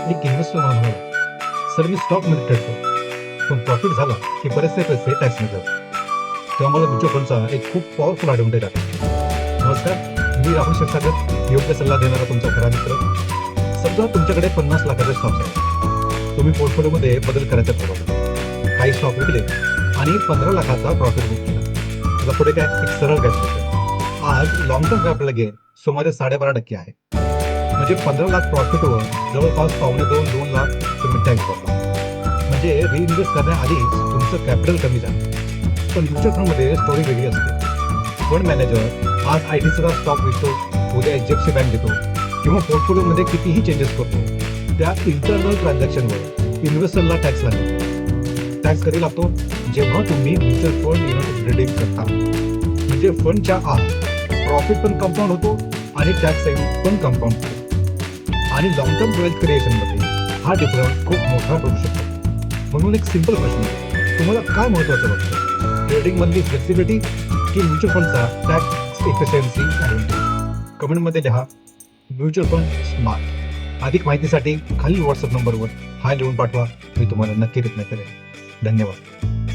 एक इन्व्हेस्टर म्हणाला, सर मी स्टॉकमध्ये ट्रेड करतो, पण प्रॉफिट झाला की बरेचसे पैसे टॅक्स मिळतात. तेव्हा मला म्युच्युअल फंडचा एक खूप पॉवरफुल ॲडव्हान्टेज आहे. नमस्कार, मी राहुल क्षीरसागर, योग्य सल्ला देणारा तुमचा खरा मित्र. समजा तुमच्याकडे 50 लाखाचे स्टॉक्स आहेत. तुम्ही पोर्टफोलिओमध्ये बदल करायचा ठरवला, काही स्टॉक विकले आणि 15 लाखाचा प्रॉफिट बुक केला. आता पुढे काय, एक सरळ गॅस. आज लॉंग टर्म कॅपिटल गेन सुमारे 12.5% आहे. म्हणजे 15 लाख प्रॉफिटवर जवळपास 2.5 लाख तुम्ही टॅक्स भरला. म्हणजे रिइन्व्हेस्ट करण्याआधीच तुमचं कॅपिटल कमी झालं. पण म्युच्युअल फंडमध्ये स्टोरी वेगळी असते. फंड मॅनेजर आज ITCचा स्टॉक विकतो, उद्या HDFC बँक घेतो किंवा पोर्टफोलिओमध्ये कितीही चेंजेस करतो. त्या इंटरनल ट्रान्झॅक्शनवर इन्व्हेस्टरला टॅक्स लागतो. टॅक्स कधी लागतो? जेव्हा तुम्ही म्युच्युअल फंड युनिट ट्रेडिंग करता. म्हणजे फंडच्या आत प्रॉफिट पण कंपाऊंड होतो आणि टॅक्स पण कंपाऊंड होतो. आणि लॉंग टर्म वेल्थ क्रिएशनमध्ये हा डिफरन्स खूप मोठा करू शकतो. म्हणून एक सिंपल प्रश्न आहे, तुम्हाला काय महत्त्वाचं वाटतं? ट्रेडिंगमधली फ्लेक्सिबिलिटी की म्युच्युअल फंडचा टॅक्स इफिशियन्सी ॲडव्हान्टेज? कमेंटमध्ये लिहा. Mutual fund smart. अधिक माहितीसाठी खालील व्हॉट्सअप नंबरवर हाय लिहून पाठवा. मी तुम्हाला नक्की रिप्लाय करेन. धन्यवाद.